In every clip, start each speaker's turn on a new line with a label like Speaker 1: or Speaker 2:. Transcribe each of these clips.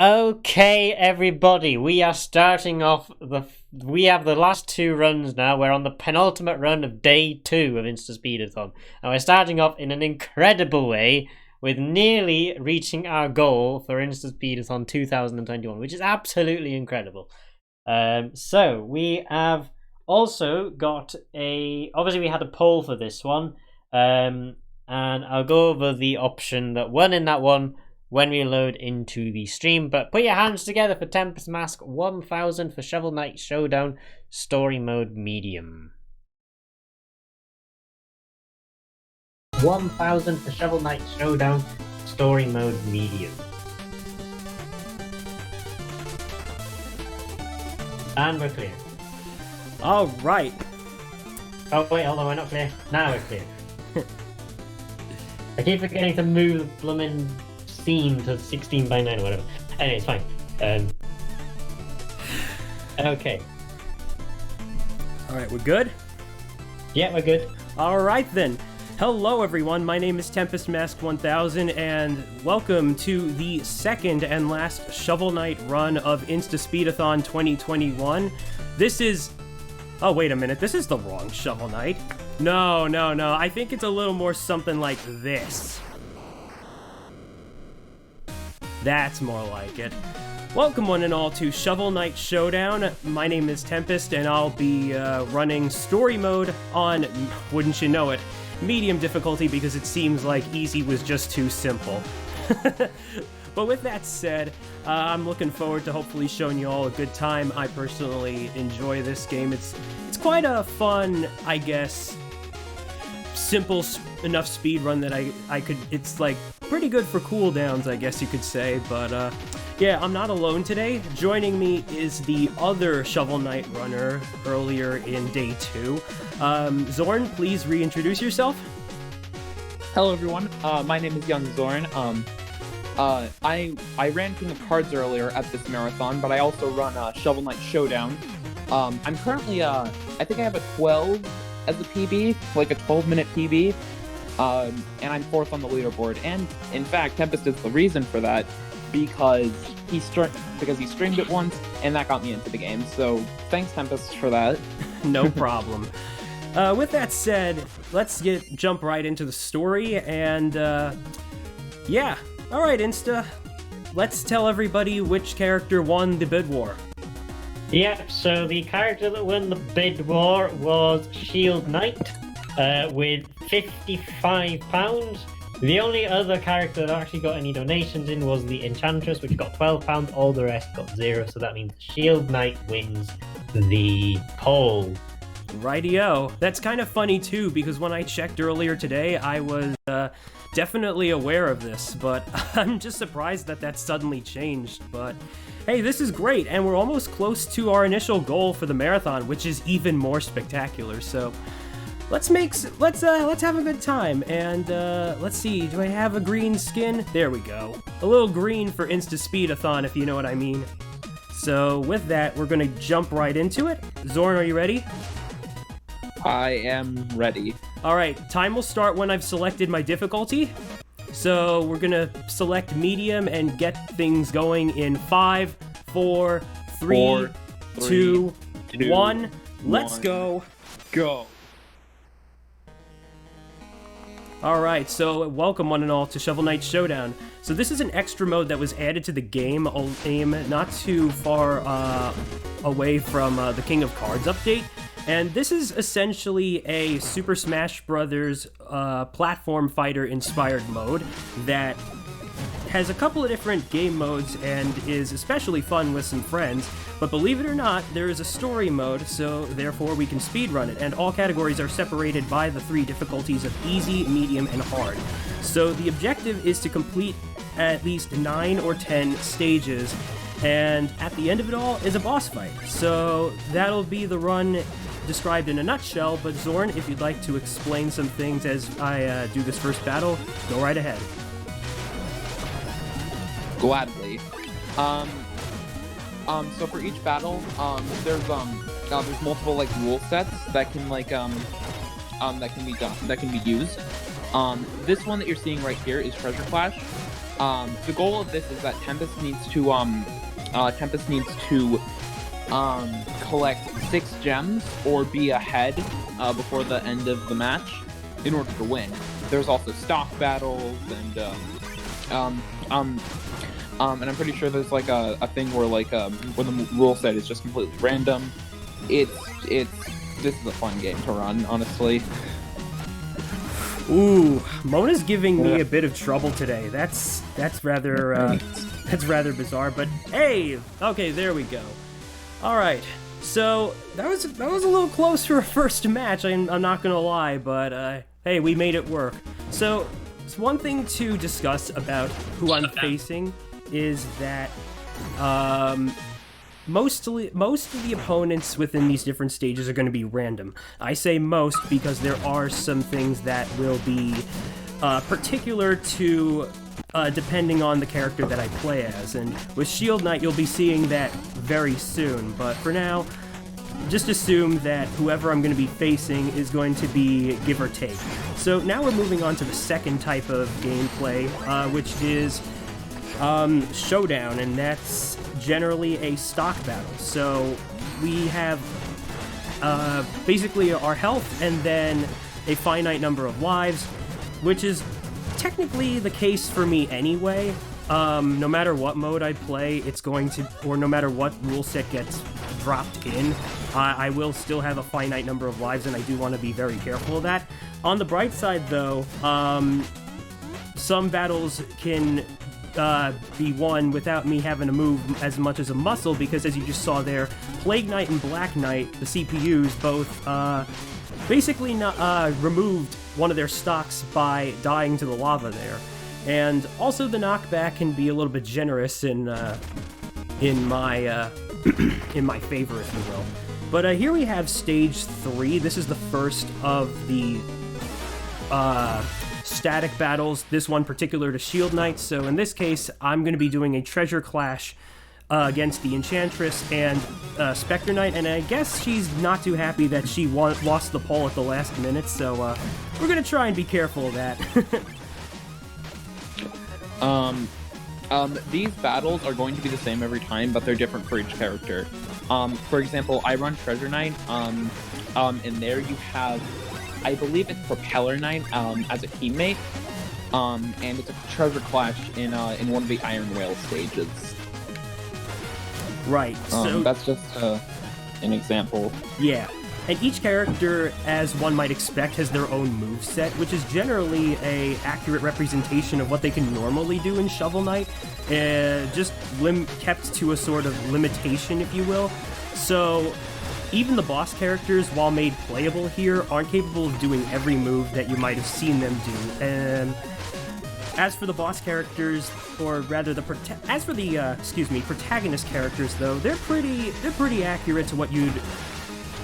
Speaker 1: Okay, everybody, we are starting off we have the last two runs now. We're on the penultimate run of day 2 of InstaSpeedathon. And we're starting off in an incredible way with nearly reaching our goal for InstaSpeedathon 2021, which is absolutely incredible. So we have also got obviously we had a poll for this one. And I'll go over the option that won in that one when we load into the stream. But put your hands together for TempestMax1000 for Shovel Knight Showdown Story Mode Medium. 1000 for Shovel Knight Showdown Story Mode Medium. And we're clear.
Speaker 2: Alright.
Speaker 1: Oh wait, hold on, we're not clear. Now we're clear. I keep forgetting to move the blooming scene to 16 by 9 or whatever. Anyway, it's fine. Okay.
Speaker 2: Alright, we're good?
Speaker 1: Yeah, we're good.
Speaker 2: Alright then. Hello everyone, my name is TempestMax1000 and welcome to the second and last Shovel Knight run of InstaSpeedathon 2021. This is... Oh, wait a minute, this is the wrong Shovel Knight. No, I think it's a little more something like this. That's more like it. Welcome one and all to Shovel Knight Showdown. My name is Tempest and I'll be running story mode on, wouldn't you know it, medium difficulty because it seems like easy was just too simple. But with that said, I'm looking forward to hopefully showing you all a good time. I personally enjoy this game. It's quite a fun, I guess, simple enough speed run that I could, it's like pretty good for cooldowns, I guess you could say. But yeah, I'm not alone today. Joining me is the other Shovel Knight runner earlier in day 2. Zorn, please reintroduce yourself.
Speaker 3: Hello everyone, my name is Young Zorn. I ran King of Cards earlier at this marathon, but I also run Shovel Knight Showdown. I'm currently, I think I have a 12 as a PB, like a 12-minute PB, and I'm 4th on the leaderboard. And in fact, Tempest is the reason for that, because he streamed it once, and that got me into the game. So thanks, Tempest, for that.
Speaker 2: No problem. With that said, let's jump right into the story, and yeah. Alright, Insta, let's tell everybody which character won the bid war.
Speaker 1: Yep, so the character that won the bid war was Shield Knight with £55. The only other character that actually got any donations in was the Enchantress, which got £12. All the rest got 0, so that means Shield Knight wins the poll.
Speaker 2: Rightio. That's kind of funny too, because when I checked earlier today, I was definitely aware of this, but I'm just surprised that suddenly changed. But hey, this is great, and we're almost close to our initial goal for the marathon, which is even more spectacular. So let's have a good time, and let's see, do I have a green skin? There we go. A little green for InstaSpeedathon, if you know what I mean. So with that, we're gonna jump right into it. Zorn, are you ready?
Speaker 3: I am ready.
Speaker 2: Alright, time will start when I've selected my difficulty. So we're gonna select medium and get things going in 5, 4, 3, 2, 1. Let's go.
Speaker 3: Go.
Speaker 2: Alright, so welcome one and all to Shovel Knight Showdown. So this is an extra mode that was added to the game not too far away from the King of Cards update. And this is essentially a Super Smash Bros. Platform fighter inspired mode that has a couple of different game modes and is especially fun with some friends. But believe it or not, there is a story mode, so therefore we can speedrun it. And all categories are separated by the 3 difficulties of easy, medium, and hard. So the objective is to complete at least 9 or 10 stages, and at the end of it all is a boss fight. So that'll be the run described in a nutshell, but Zorn, if you'd like to explain some things as I do this first battle, go right ahead.
Speaker 3: Gladly. So for each battle, there's multiple like rule sets that can that can be used. This one that you're seeing right here is Treasure Clash. The goal of this is that Tempest needs to collect 6 gems or be ahead before the end of the match in order to win. There's also stock battles and I'm pretty sure there's like a thing where where the rule set is just completely random. This is a fun game to run, honestly.
Speaker 2: Ooh, Mona's giving me a bit of trouble today. That's rather bizarre. But hey, okay, there we go. All right, so that was a little close for a first match. I'm not gonna lie, but hey, we made it work. So it's one thing to discuss about who I'm facing is that most of the opponents within these different stages are going to be random. I say most because there are some things that will be particular to depending on the character that I play as. And with Shield Knight, you'll be seeing that very soon. But for now, just assume that whoever I'm going to be facing is going to be give or take. So now we're moving on to the second type of gameplay, which is Showdown, and that's generally a stock battle. So we have basically our health and then a finite number of lives, which is technically the case for me anyway. No matter what mode I play, it's going to, or no matter what rule set gets dropped in, I will still have a finite number of lives, and I do want to be very careful of that. On the bright side, though, some battles can be won without me having to move as much as a muscle, because as you just saw there, Plague Knight and Black Knight, the CPUs, both basically removed one of their stocks by dying to the lava there. And also the knockback can be a little bit generous in my in my favor, if you will. But here we have Stage 3. This is the first of the static battles, this one particular to Shield Knight. So in this case, I'm going to be doing a treasure clash against the Enchantress and Spectre Knight, and I guess she's not too happy that she lost the poll at the last minute, so we're going to try and be careful of that.
Speaker 3: These battles are going to be the same every time, but they're different for each character. For example, I run Treasure Knight, and there you have, I believe it's Propeller Knight as a teammate, and it's a treasure clash in one of the Iron Whale stages.
Speaker 2: Right, so
Speaker 3: that's just an example.
Speaker 2: Yeah, and each character, as one might expect, has their own moveset, which is generally a accurate representation of what they can normally do in Shovel Knight, just kept to a sort of limitation, if you will. So even the boss characters, while made playable here, aren't capable of doing every move that you might have seen them do. And as for the boss characters, or rather the protagonist characters, though, they're pretty accurate to what you'd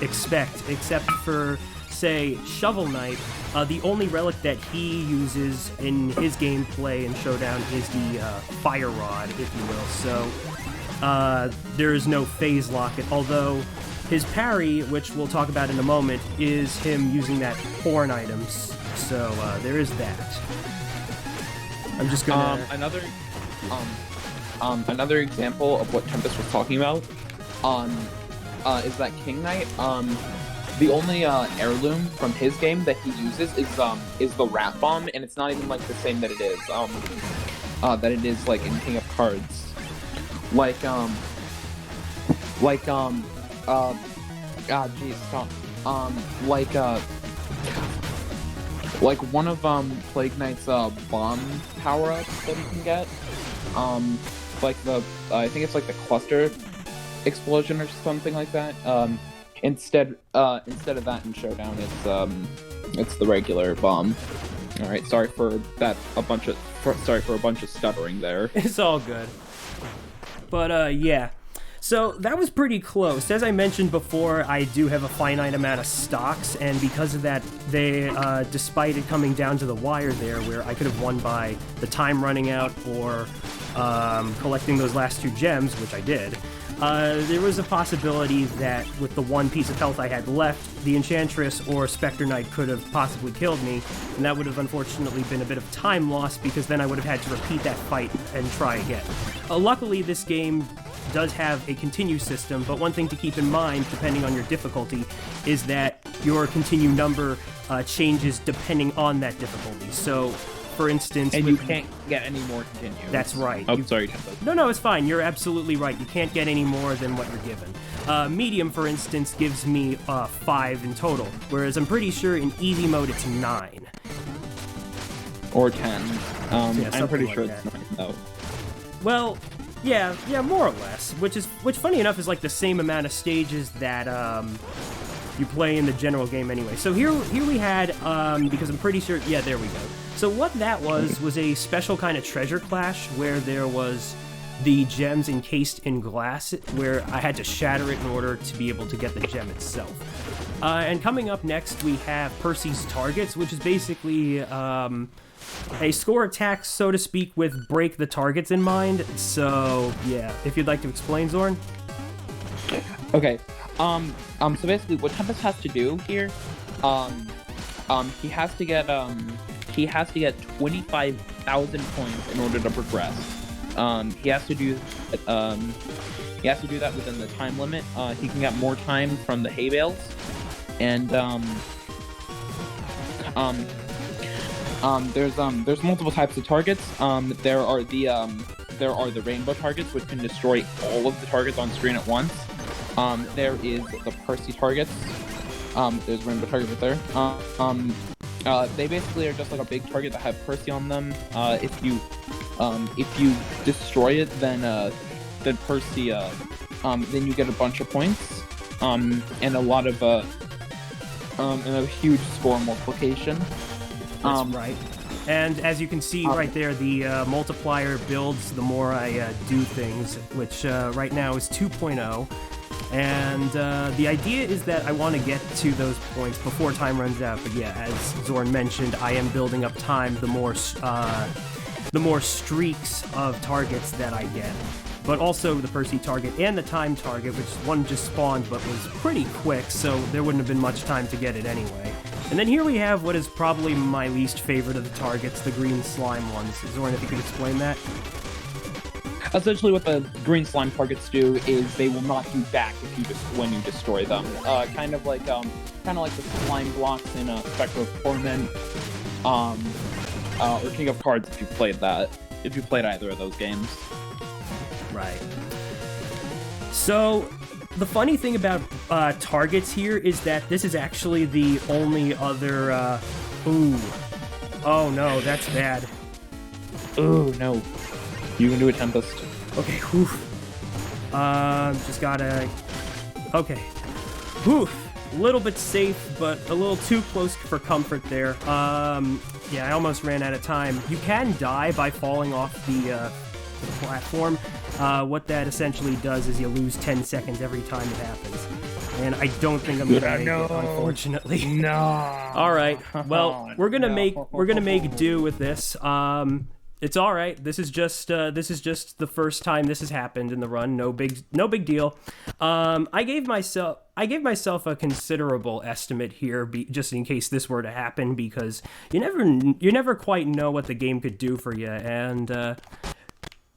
Speaker 2: expect, except for, say, Shovel Knight. The only relic that he uses in his gameplay in Showdown is the Fire Rod, if you will. So there is no phase lock, although his parry, which we'll talk about in a moment, is him using that horn items. So there is that. I'm just gonna
Speaker 3: another example of what Tempest was talking about is that King Knight. The only heirloom from his game that he uses is the Rat Bomb, and it's not even like the same that it is like in King of Cards. Like one of Plague Knight's bomb power-ups that you can get, I think it's like the cluster explosion or something like that. Instead of that in Showdown, it's the regular bomb. All right, sorry for a bunch of stuttering there.
Speaker 2: It's all good. But yeah. So that was pretty close. As I mentioned before, I do have a finite amount of stocks, and because of that, they, despite it coming down to the wire there, where I could have won by the time running out or collecting those last 2 gems, which I did, there was a possibility that with the one piece of health I had left, the Enchantress or Spectre Knight could have possibly killed me, and that would have unfortunately been a bit of time loss, because then I would have had to repeat that fight and try again. Luckily, this game does have a continue system, but one thing to keep in mind, depending on your difficulty, is that your continue number changes depending on that difficulty. So, for instance...
Speaker 3: And you can't get any more continues.
Speaker 2: That's right.
Speaker 3: Oh, sorry.
Speaker 2: No, it's fine. You're absolutely right. You can't get any more than what you're given. Medium, for instance, gives me 5 in total, whereas I'm pretty sure in easy mode it's 9.
Speaker 3: Or 10. I'm pretty
Speaker 2: like
Speaker 3: sure
Speaker 2: that.
Speaker 3: it's 9, though.
Speaker 2: Well, yeah, more or less. Which, funny enough, is like the same amount of stages that you play in the general game anyway. So here we had, because I'm pretty sure, yeah, there we go. So what that was a special kind of treasure clash where there was the gems encased in glass, where I had to shatter it in order to be able to get the gem itself. And coming up next, we have Percy's Targets, which is basically a score attack, so to speak, with break the targets in mind. So, yeah, if you'd like to explain, Zorn?
Speaker 3: Okay. So basically, what Tempest has to do here, he has to get 25,000 points in order to progress. He has to do that within the time limit. He can get more time from the hay bales, and there's multiple types of targets. There are the rainbow targets, which can destroy all of the targets on screen at once. There is the Percy targets. There's rainbow target right there. They basically are just like a big target that have Percy on them. If you destroy it, then Percy, then you get a bunch of points, and a lot of and a huge score multiplication.
Speaker 2: That's right. And as you can see right there, the multiplier builds the more I do things, which right now is 2.0. And the idea is that I want to get to those points before time runs out. But yeah, as Zorn mentioned, I am building up time the more streaks of targets that I get. But also the Percy target and the time target, which one just spawned but was pretty quick, so there wouldn't have been much time to get it anyway. And then here we have what is probably my least favorite of the targets, the green slime ones. Zorn, if you could explain that?
Speaker 3: Essentially, what the green slime targets do is they will knock you back when you destroy them. Kind of like the slime blocks in Spectre of Torment, or King of Cards if you played that. If you played either of those games.
Speaker 2: Right. So, the funny thing about targets here is that this is actually the only other, ooh. Oh no, that's bad.
Speaker 3: Ooh, no. You can do it, Tempest.
Speaker 2: Okay, whew. Just gotta... Okay. Whew. A little bit safe, but a little too close for comfort there. Yeah, I almost ran out of time. You can die by falling off the platform. What that essentially does is you lose 10 seconds every time it happens. And I don't think I'm gonna make it, unfortunately.
Speaker 3: No.
Speaker 2: All right. Well, we're gonna make do with this. It's all right. This is just the first time this has happened in the run. No big deal. I gave myself a considerable estimate here, just in case this were to happen, because you never quite know what the game could do for you, and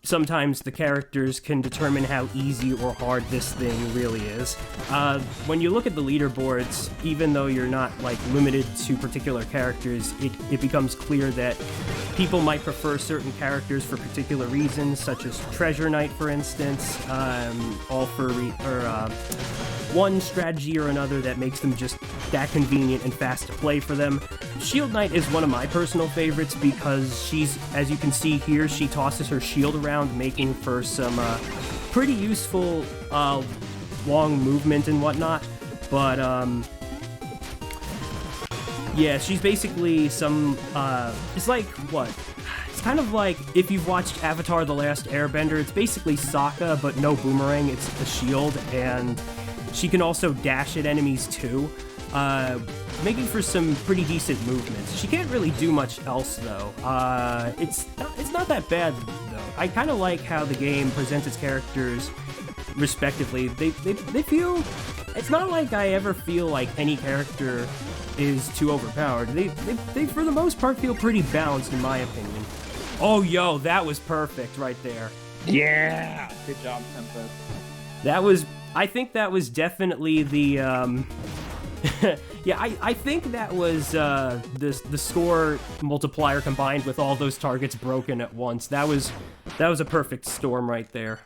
Speaker 2: sometimes the characters can determine how easy or hard this thing really is. When you look at the leaderboards, even though you're not limited to particular characters, it becomes clear that people might prefer certain characters for particular reasons, such as Treasure Knight, for instance, all for one strategy or another that makes them just that convenient and fast to play for them. Shield Knight is one of my personal favorites because she's, as you can see here, she tosses her shield around, making for some pretty useful long movement and whatnot. But yeah, she's basically some it's like what? It's kind of like if you've watched Avatar: The Last Airbender. It's basically Sokka, but no boomerang. It's a shield, and she can also dash at enemies too, making for some pretty decent movements. She can't really do much else though. It's not that bad though. I kind of like how the game presents its characters respectively. They feel... It's not like I ever feel like any character is too overpowered. They for the most part feel pretty balanced in my opinion. Oh, yo, that was perfect right there.
Speaker 3: Yeah! Good job, Tempest.
Speaker 2: That was... I think that was definitely the, yeah, I think that was, the score multiplier combined with all those targets broken at once. That was a perfect storm right there.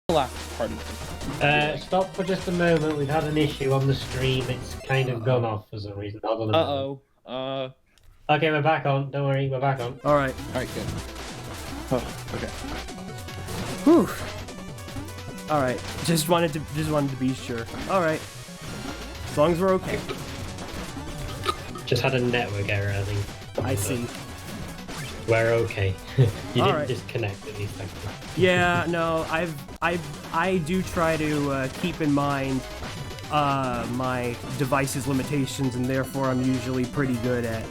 Speaker 3: Last part of
Speaker 1: Stop for just a moment. We've had an issue on the stream. It's kind of gone off for some reason. Hold on a moment. Okay, we're back on. Don't worry, we're back on.
Speaker 2: Alright.
Speaker 3: Alright, good. Oh, okay.
Speaker 2: Whew. Alright. Just wanted to be sure. Alright. As long as we're okay.
Speaker 1: Just had a network error, I think.
Speaker 2: I see.
Speaker 1: We're okay. You didn't
Speaker 2: right.
Speaker 1: disconnect at least.
Speaker 2: Yeah, no, I do try to keep in mind my device's limitations, and therefore I'm usually pretty good at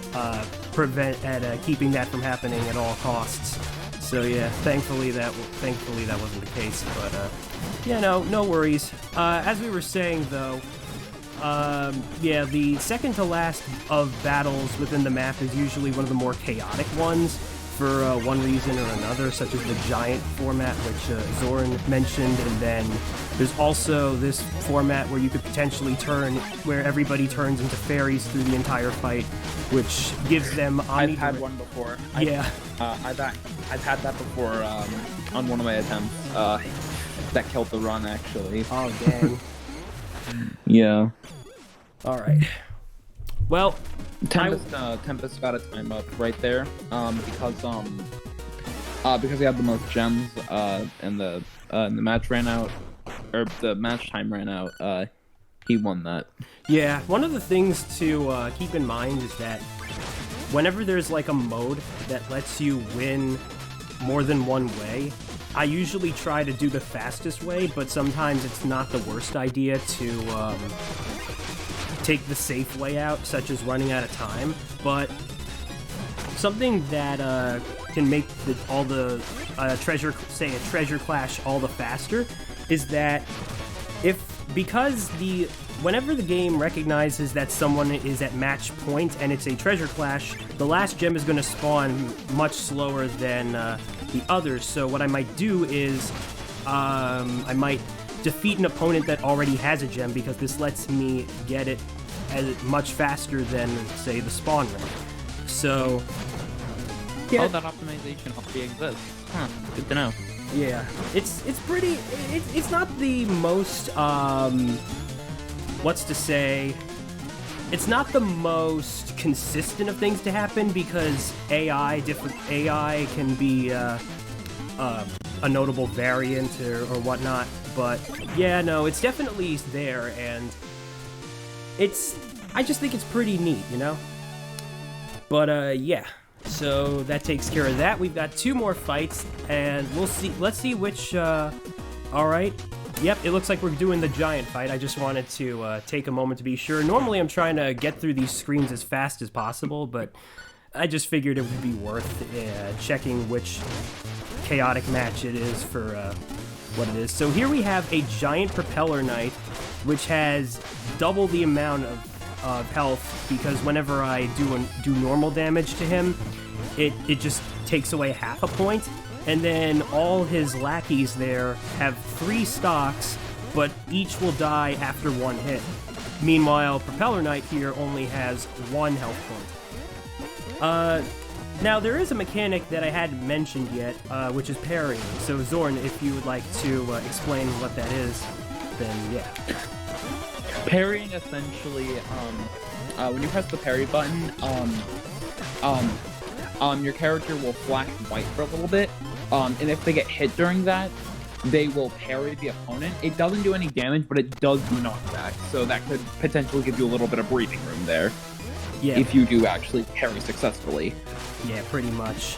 Speaker 2: keeping that from happening at all costs. So yeah, thankfully that wasn't the case. But yeah, no worries. As we were saying though, yeah, the second to last of battles within the map is usually one of the more chaotic ones for one reason or another, such as the giant format, which Zorn mentioned, and then there's also this format where you could potentially where everybody turns into fairies through the entire fight, which gives them
Speaker 3: I've had one before.
Speaker 2: Yeah.
Speaker 3: I've had that before on one of my attempts. That killed the run, actually.
Speaker 2: Oh, dang.
Speaker 3: Yeah.
Speaker 2: Alright. Well,
Speaker 3: Tempest got a time up right there, because he had the most gems, and the match ran out, or the match time ran out. He won that.
Speaker 2: Yeah, one of the things to keep in mind is that whenever there's like a mode that lets you win more than one way, I usually try to do the fastest way, but sometimes it's not the worst idea to take the safe way out, such as running out of time. But something that can make all the treasure clash all the faster is that whenever the game recognizes that someone is at match point and it's a treasure clash, the last gem is going to spawn much slower than the others. So what I might do is I might defeat an opponent that already has a gem, because this lets me get it much faster than, say, the spawn run. So yeah,
Speaker 3: that optimization already exists. Huh, good to know.
Speaker 2: Yeah, it's pretty. It's not the most it's not the most consistent of things to happen, because AI can be a notable variant or whatnot. But yeah, no, it's definitely there, and I just think it's pretty neat, you know? But yeah, so that takes care of that. We've got 2 more fights, and let's see which, alright. Yep, it looks like we're doing the giant fight. I just wanted to take a moment to be sure. Normally I'm trying to get through these screens as fast as possible, but I just figured it would be worth checking which chaotic match it is for what it is. So here we have a giant propeller knight, which has double the amount of health, because whenever I do normal damage to him, it just takes away half a point. And then all his lackeys there have 3 stocks, but each will die after 1 hit. Meanwhile, Propeller Knight here only has 1 health point. Now, there is a mechanic that I hadn't mentioned yet, which is parrying. So, Zorn, if you would like to explain what that is, then yeah.
Speaker 3: Parrying essentially, when you press the parry button, your character will flash white for a little bit, and if they get hit during that, they will parry the opponent. It doesn't do any damage, but it does do knockback, so that could potentially give you a little bit of breathing room there. Yeah. If you do actually parry successfully.
Speaker 2: Yeah, pretty much.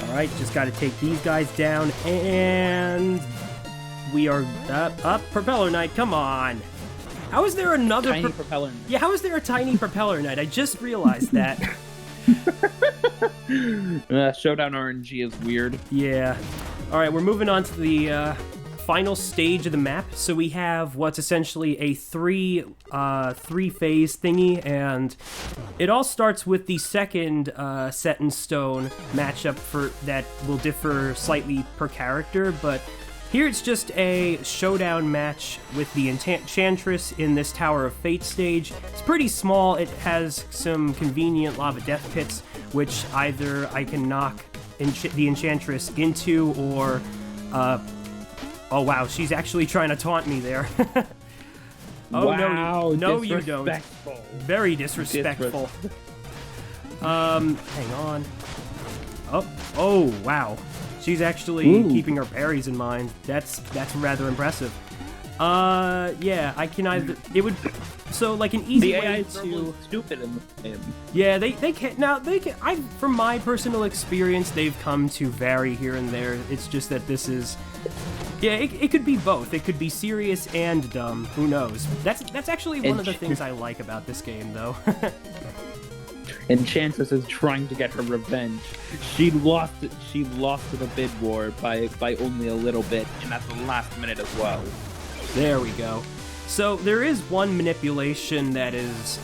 Speaker 2: Alright, just gotta take these guys down, and we are up. Propeller Knight, come on! How is there another
Speaker 3: tiny propeller knight?
Speaker 2: Yeah, how is there a tiny propeller knight? I just realized that.
Speaker 3: Showdown RNG is weird.
Speaker 2: Yeah. Alright, we're moving on to the final stage of the map. So we have what's essentially a three-phase thingy, and it all starts with the second set in stone matchup that will differ slightly per character, but here it's just a showdown match with the Enchantress in this Tower of Fate stage. It's pretty small. It has some convenient lava death pits, which either I can knock the Enchantress into, or oh wow, she's actually trying to taunt me there. Oh
Speaker 3: wow,
Speaker 2: no, you don't. Very disrespectful. Hang on. Oh wow. She's actually keeping her parries in mind. That's rather impressive. Yeah, I can either... It would... So, like, an easy
Speaker 3: way
Speaker 2: AI
Speaker 3: to... really stupid in the game.
Speaker 2: Yeah, they can... Now, they can... From my personal experience, they've come to vary here and there. It's just that this is... Yeah, it could be both. It could be serious and dumb. Who knows? That's actually one of the things I like about this game, though.
Speaker 3: Enchantress is trying to get her revenge. She lost to the bid war by only a little bit, and at the last minute as well.
Speaker 2: There we go. So there is one manipulation that is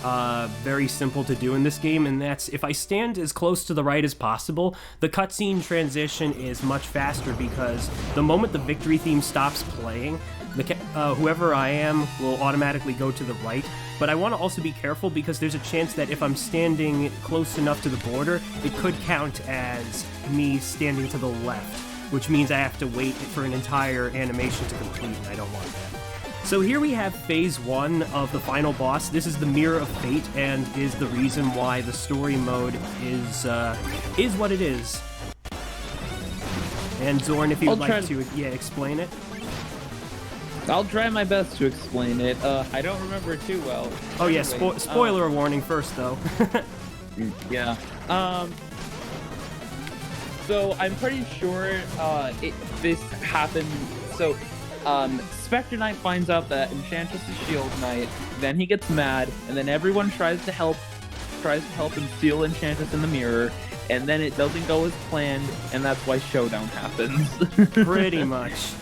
Speaker 2: very simple to do in this game, and that's if I stand as close to the right as possible, the cutscene transition is much faster, because the moment the victory theme stops playing, whoever I am will automatically go to the right. But I want to also be careful, because there's a chance that if I'm standing close enough to the border, it could count as me standing to the left, which means I have to wait for an entire animation to complete, and I don't want that. So here we have phase 1 of the final boss. This is the Mirror of Fate, and is the reason why the story mode is what it is. And Zorn, if you'd like to explain it.
Speaker 3: I'll try my best to explain it. I don't remember it too well.
Speaker 2: Oh yeah, spoiler warning first, though.
Speaker 3: Yeah. So I'm pretty sure this happened. So Spectre Knight finds out that Enchantress is Shield Knight. Then he gets mad, and then everyone tries to help him steal Enchantress in the mirror. And then it doesn't go as planned, and that's why Showdown happens.
Speaker 2: Pretty much.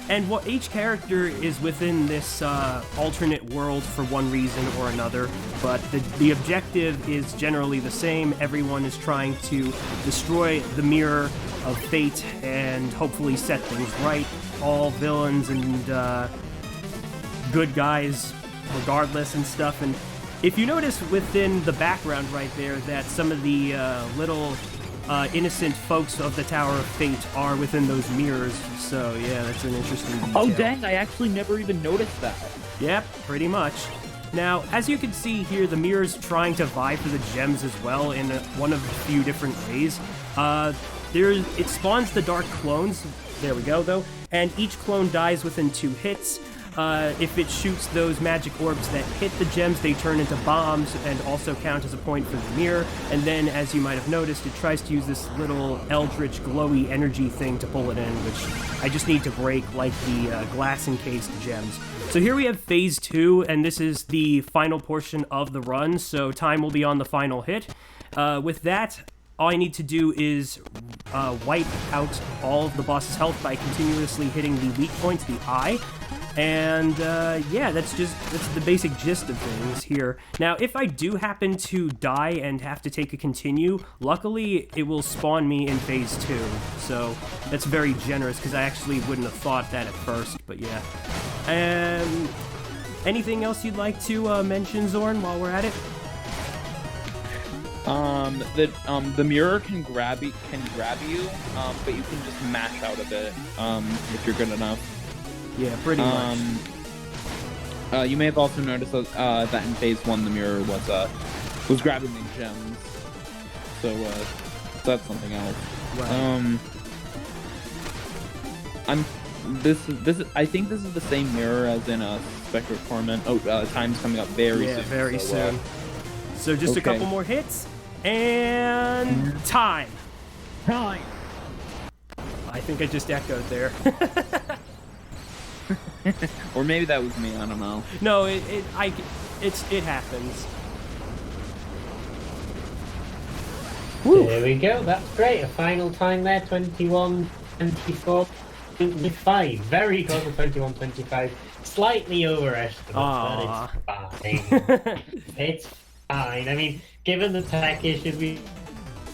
Speaker 2: And what each character is within this alternate world for one reason or another, but the objective is generally the same. Everyone is trying to destroy the Mirror of Fate and hopefully set things right. All villains and good guys regardless and stuff. And if you notice within the background right there that some of the little innocent folks of the Tower of Fate are within those mirrors, so yeah, that's an interesting detail.
Speaker 3: Oh dang, I actually never even noticed that.
Speaker 2: Yep, pretty much. Now, as you can see here, the mirror's trying to vie for the gems as well in one of a few different ways. It spawns the dark clones, there we go though, and each clone dies within 2 hits. If it shoots those magic orbs that hit the gems, they turn into bombs and also count as a point for the mirror. And then, as you might have noticed, it tries to use this little eldritch glowy energy thing to pull it in, which I just need to break like the glass-encased gems. So here we have phase 2, and this is the final portion of the run, so time will be on the final hit. With that, all I need to do is wipe out all of the boss's health by continuously hitting the weak point, the eye. And yeah, that's the basic gist of things here. Now, if I do happen to die and have to take a continue, luckily it will spawn me in phase 2. So that's very generous, because I actually wouldn't have thought that at first, but yeah. Anything else you'd like to mention, Zorn, while we're at it?
Speaker 3: The mirror can grab you, but you can just mash out of it, if you're good enough.
Speaker 2: Yeah, pretty much.
Speaker 3: You may have also noticed that in phase 1 the mirror was grabbing the gems, so that's something else.
Speaker 2: Right.
Speaker 3: I think this is the same mirror as in Spectre of Torment. Time's coming up very soon.
Speaker 2: Yeah, very
Speaker 3: so,
Speaker 2: soon. So just a couple more hits, and time.
Speaker 3: Time.
Speaker 2: I think I just echoed there.
Speaker 3: Or maybe that was me. I don't know.
Speaker 2: No, it happens.
Speaker 1: Woo. There we go. That's great. A final time there, 21:24.5. Very close to 21:25. Slightly overestimated, but it's fine. It's fine. I mean, given the tech issues we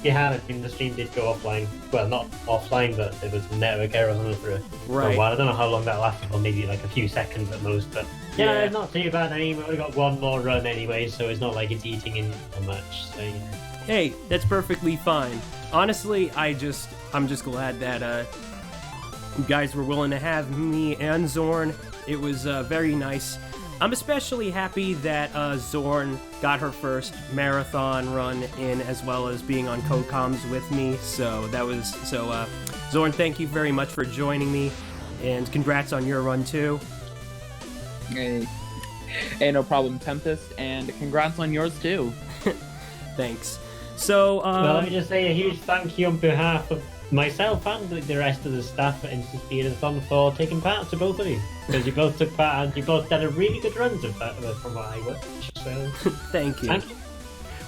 Speaker 1: had, I mean, the stream did go offline. Well, not offline, but it was network error or something for a while. I don't know how long that lasted, or maybe like a few seconds at most. But yeah, it's not too bad. I mean, we've only got one more run anyway, so it's not like it's eating in so much. So yeah.
Speaker 2: Hey, that's perfectly fine. Honestly, I'm just glad that you guys were willing to have me and Zorn. It was very nice. I'm especially happy that Zorn got her first marathon run in, as well as being on co-coms with me. So Zorn, thank you very much for joining me, and congrats on your run too.
Speaker 3: Hey, no problem, Tempest, and congrats on yours too.
Speaker 2: Thanks. So,
Speaker 1: well, let me just say a huge thank you on behalf of myself and the rest of the staff at InstaSpeedathon for taking part, to both of you. Because you both took part and you both did a really good run from what I watched. So,
Speaker 2: thank you.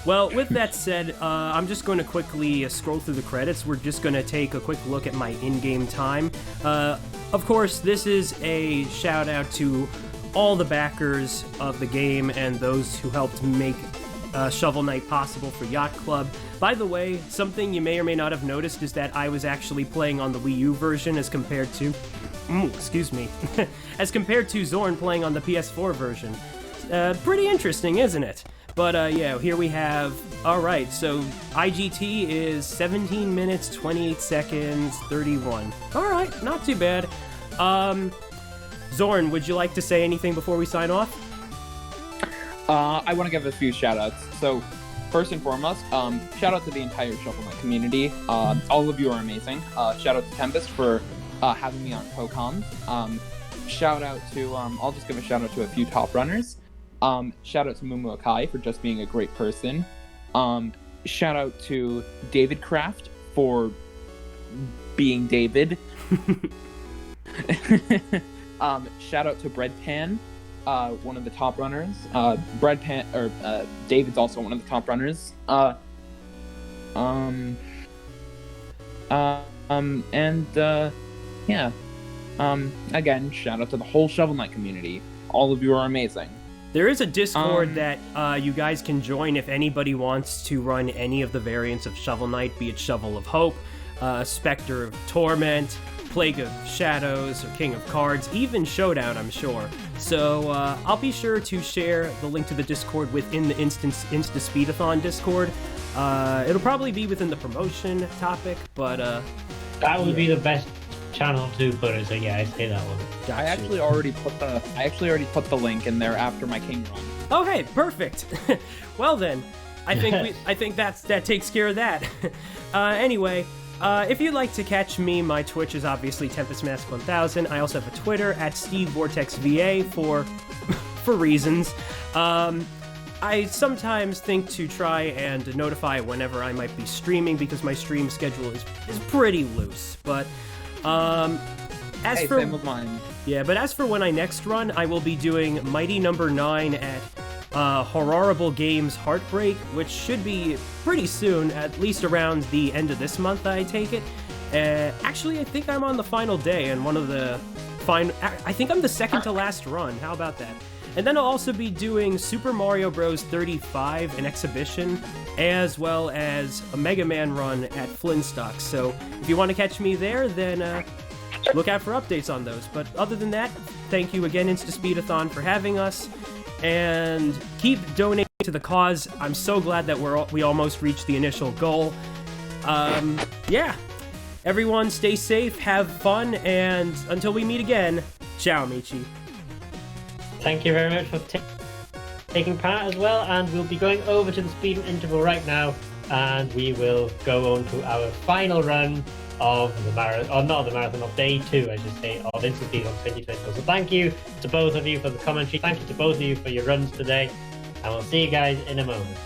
Speaker 2: Well, with that said, I'm just going to quickly scroll through the credits. We're just going to take a quick look at my in-game time. Of course, this is a shout-out to all the backers of the game and those who helped make Shovel Knight possible for Yacht Club. By the way, something you may or may not have noticed is that I was actually playing on the Wii U version as compared to... excuse me. as compared to Zorn playing on the PS4 version. Pretty interesting, isn't it? But yeah, here we have... Alright, so IGT is 17 minutes, 28 seconds, 31. Alright, not too bad. Zorn, would you like to say anything before we sign off?
Speaker 3: I want to give a few shout-outs. So, first and foremost, shout out to the entire Shovel Knight community. All of you are amazing. Shout out to Tempest for having me on co-coms. Shout out to, I'll just give a shout out to a few top runners. Shout out to Mumu Akai for just being a great person. Shout out to David Craft for being David. Shout out to Breadpan, one of the top runners. David's also one of the top runners. Again, shout out to the whole Shovel Knight community. All of you are amazing.
Speaker 2: There is a Discord that you guys can join if anybody wants to run any of the variants of Shovel Knight, be it Shovel of Hope, Spectre of Torment, Plague of Shadows, or King of Cards, even Showdown, I'm sure. So I'll be sure to share the link to the Discord within the InstaSpeedathon Discord. It'll probably be within the promotion topic, but
Speaker 1: that would be the best channel to put it. So yeah, I say that one.
Speaker 2: Gotcha.
Speaker 3: I actually already put the link in there after my King run.
Speaker 2: Oh hey, perfect. Well then, I think that takes care of that. Anyway. If you'd like to catch me, my Twitch is obviously TempestMax1000. I also have a Twitter at SteveVortexVA for reasons. I sometimes think to try and notify whenever I might be streaming because my stream schedule is pretty loose. But
Speaker 3: same with mine.
Speaker 2: Yeah, but as for when I next run, I will be doing Mighty Number 9 at Horrible Games Heartbreak, which should be pretty soon, at least around the end of this month, I take it. Actually, I think I'm on the final day, and I think I'm the second to last run. How about that? And then I'll also be doing Super Mario Bros. 35, an exhibition, as well as a Mega Man run at Flintstock. So if you want to catch me there, then look out for updates on those. But other than that, thank you again, InstaSpeedathon, for having us. And keep donating. to the cause. I'm so glad that we almost reached the initial goal. Yeah. Everyone stay safe, have fun, and until we meet again, ciao, amici.
Speaker 1: Thank you very much for taking part as well, and we'll be going over to the speed interval right now, and we will go on to our final run of the marathon, or not the marathon, of day 2, I should say, of InstaSpeedathon 2020. So thank you to both of you for the commentary, thank you to both of you for your runs today, and we'll see you guys in a moment.